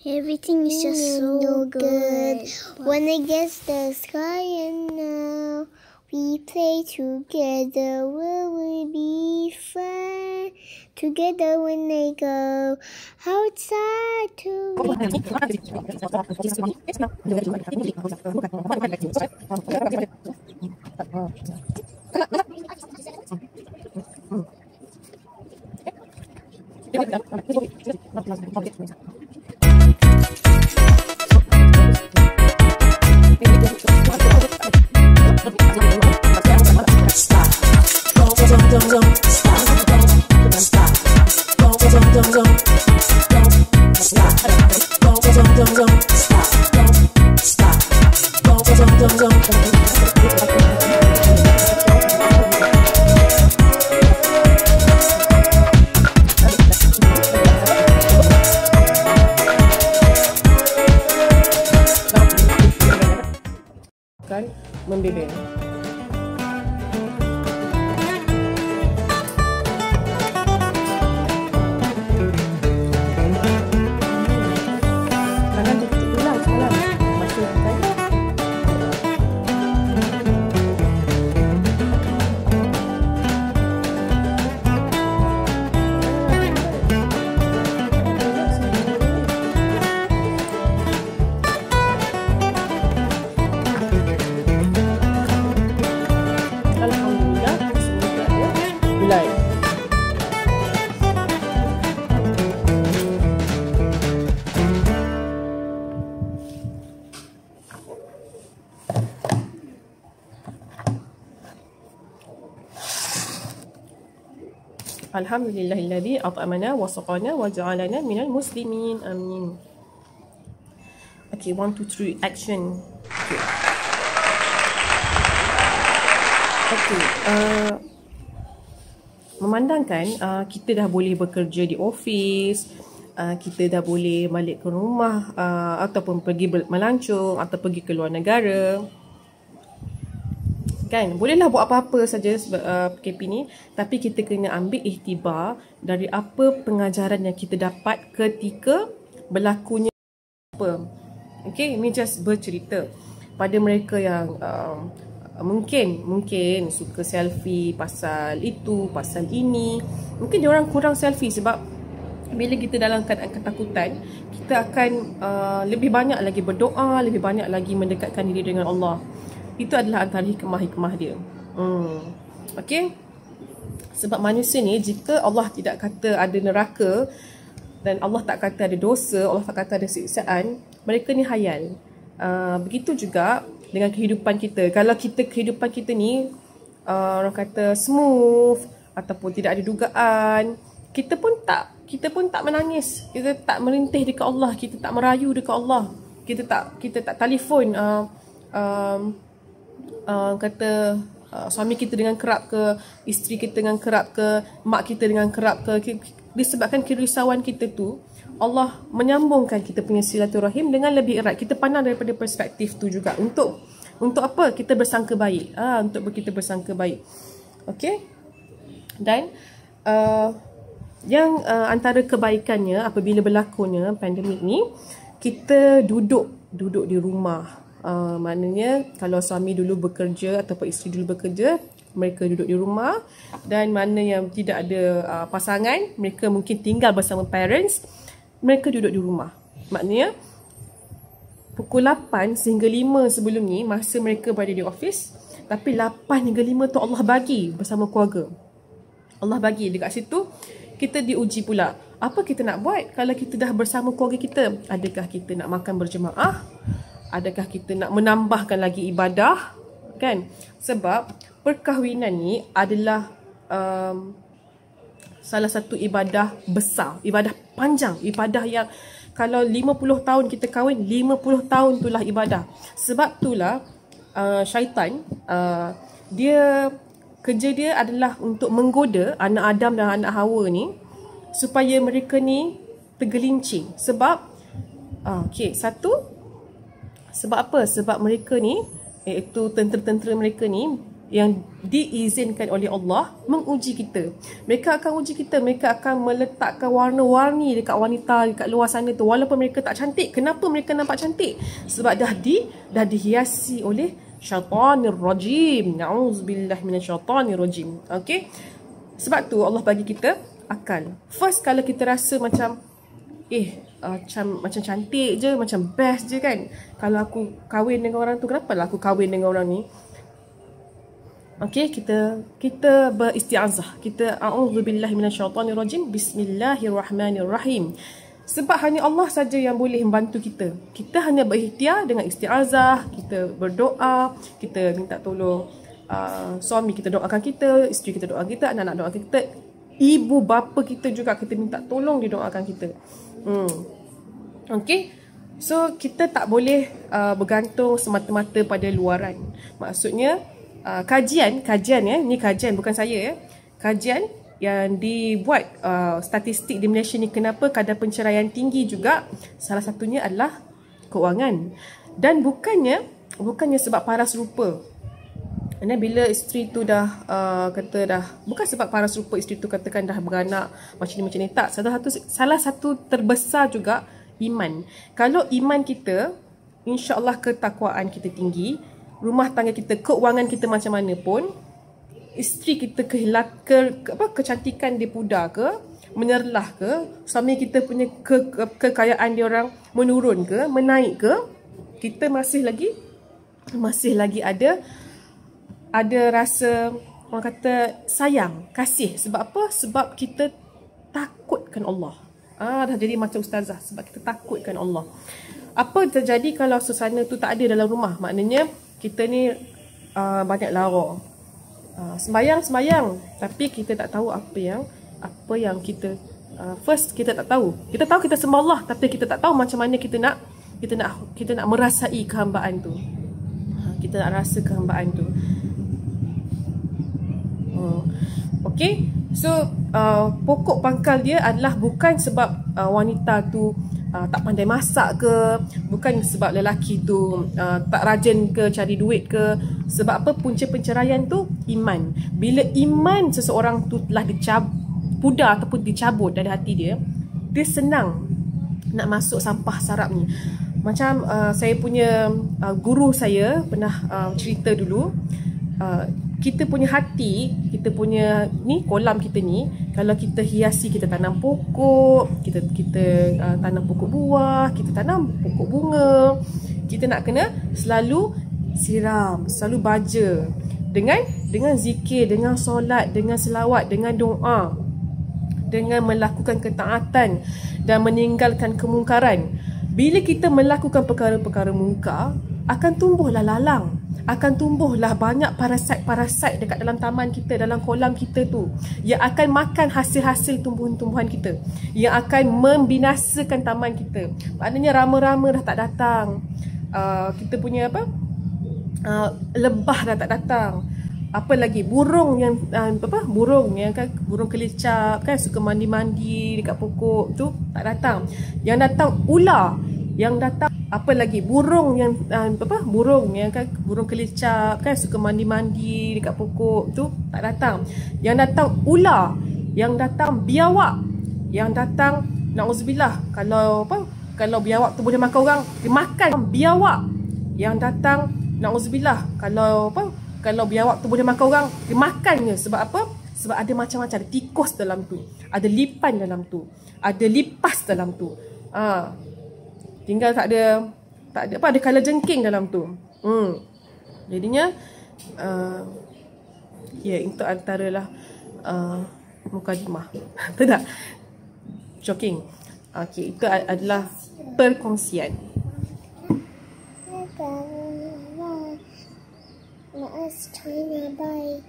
Everything is just so good. When against the sky and now we play together, will we be fun? Together when they go outside to membebel. Tangan tu kita ulang semalam. Masukkan. Alhamdulillah, semoga ada gulai. Alhamdulillahilladzi at'amana wa saqana wa ja'alana minal muslimin. Amin. Okay, 1, 2, 3, action. Okay. Memandangkan kita dah boleh bekerja di office, kita dah boleh balik ke rumah ataupun pergi melancong atau pergi ke luar negara. Kan, bolehlah buat apa-apa saja PKP ni, tapi kita kena ambil iktibar dari apa pengajaran yang kita dapat ketika berlakunya apa. Okay, ini just bercerita pada mereka yang mungkin suka selfie pasal itu, pasal ini. Mungkin diorang kurang selfie sebab bila kita dalam keadaan ketakutan, kita akan lebih banyak lagi berdoa, lebih banyak lagi mendekatkan diri dengan Allah. Itu adalah antara hikmah-hikmah dia. Okay. Sebab manusia ni, jika Allah tidak kata ada neraka dan Allah tak kata ada dosa, Allah tak kata ada siksaan, mereka ni hayal. Begitu juga dengan kehidupan kita. Kalau kehidupan kita ni orang kata smooth ataupun tidak ada dugaan, kita pun tak menangis, kita tak merintih dekat Allah, kita tak merayu dekat Allah, kita tak telefon kata suami kita dengan kerap ke, isteri kita dengan kerap ke, mak kita dengan kerap ke. Disebabkan kerisauan kita tu, Allah menyambungkan kita punya silaturahim dengan lebih erat. Kita pandang daripada perspektif tu juga. Untuk apa? Kita bersangka baik. Untuk kita bersangka baik. Okay? Dan yang antara kebaikannya apabila berlakunya pandemik ni, kita duduk di rumah. Maknanya kalau suami dulu bekerja ataupun isteri dulu bekerja, mereka duduk di rumah. Dan mana yang tidak ada pasangan, mereka mungkin tinggal bersama parents, mereka duduk di rumah. Maknanya pukul 8 sehingga 5 sebelum ni masa mereka berada di office, tapi 8 hingga 5 tu Allah bagi bersama keluarga. Allah bagi dekat situ, kita diuji pula. Apa kita nak buat kalau kita dah bersama keluarga kita? Adakah kita nak makan berjemaah? Adakah kita nak menambahkan lagi ibadah? Kan? Sebab perkahwinan ni adalah salah satu ibadah besar, ibadah panjang, ibadah yang kalau 50 tahun kita kahwin, 50 tahun itulah ibadah. Sebab itulah syaitan, kerja dia adalah untuk menggoda anak Adam dan anak Hawa ni supaya mereka ni tergelincir. Sebab satu, sebab apa? Sebab mereka ni, iaitu tentera-tentera mereka ni, yang diizinkan oleh Allah menguji kita. Mereka akan uji kita, mereka akan meletakkan warna-warni dekat wanita dekat luar sana tu. Walaupun mereka tak cantik, kenapa mereka nampak cantik? Sebab dah dihiasi oleh syaitanir rajim. Na'udzubillah minasyaitanir rajim. Okey. Sebab tu Allah bagi kita akal. First, kalau kita rasa macam macam cantik je, macam best je kan, kalau aku kahwin dengan orang tu, kenapa lah aku kahwin dengan orang ni? Okey, kita beristiazah. Kita a'udzubillahi minasyaitanirrajim. Bismillahirrahmanirrahim. Sebab hanya Allah saja yang boleh membantu kita. Kita hanya berikhtiar dengan istiazah, kita berdoa, kita minta tolong suami kita doakan kita, isteri kita doakan kita, anak-anak doakan kita, ibu bapa kita juga kita minta tolong dia doakan kita. Okey. So kita tak boleh bergantung semata-mata pada luaran. Maksudnya kajian ya, ni kajian bukan saya ya. Kajian yang dibuat statistik di Malaysia ni, kenapa kadar penceraian tinggi juga, salah satunya adalah kewangan. Dan bukannya sebab paras rupa. Dan bila isteri tu dah bukan sebab paras rupa isteri tu katakan dah beranak macam ni tak. Salah satu terbesar juga iman. Kalau iman kita, insya-Allah ketakwaan kita tinggi, rumah tangga kita, keuangan kita macam mana pun, isteri kita kecantikan dia pudar ke, menyerlah ke, suami kita punya kekayaan dia orang menurun ke, menaik ke, kita masih lagi ada rasa, orang kata, sayang, kasih. Sebab apa? Sebab kita takutkan Allah. Dah jadi macam ustazah, sebab kita takutkan Allah. Apa terjadi kalau suasana tu tak ada dalam rumah? Maknanya kita ni banyak lara. Sembayang, tapi kita tak tahu apa yang kita first kita tak tahu. Kita tahu kita sembah Allah, tapi kita tak tahu macam mana kita nak merasai kehambaan tu. Kita nak rasa kehambaan tu. Okey. So pokok pangkal dia adalah bukan sebab wanita tu tak pandai masak ke, bukan sebab lelaki tu tak rajin ke, cari duit ke. Sebab apa? Punca penceraian tu iman. Bila iman seseorang tu telah pudar ataupun dicabut dari hati dia, dia senang nak masuk sampah sarap ni. Macam saya punya guru saya pernah cerita dulu, kita punya hati, kita punya ni, kolam kita ni, kalau kita hiasi, kita tanam pokok, kita tanam pokok buah, kita tanam pokok bunga, kita nak kena selalu siram, selalu baja dengan zikir, dengan solat, dengan selawat, dengan doa, dengan melakukan ketaatan dan meninggalkan kemungkaran. Bila kita melakukan perkara-perkara mungkar, akan tumbuhlah lalang, akan tumbuhlah banyak parasit-parasit dekat dalam taman kita, dalam kolam kita tu, yang akan makan hasil-hasil tumbuhan-tumbuhan kita, yang akan membinasakan taman kita. Maknanya rama-rama dah tak datang, kita punya lebah dah tak datang, apa lagi, burung yang burung kelicap kan suka mandi-mandi dekat pokok tu tak datang. Yang datang ular, yang datang apa lagi, burung yang burung kelicap kan suka mandi-mandi dekat pokok tu tak datang. Yang datang ular, yang datang biawak, yang datang na'udzubillah, kalau biawak tu boleh makan orang, dia makan biawak. Yang datang na'udzubillah, kalau biawak tu boleh makan orang, dia makannya. Sebab apa? Sebab ada macam-macam, ada tikus dalam tu, ada lipan dalam tu, ada lipas dalam tu. Tinggal tak ada kalajengking dalam tu. Jadinya itu antaralah mukadimah. Tak? Shocking. Okey, itu adalah perkongsian. Let's try to buy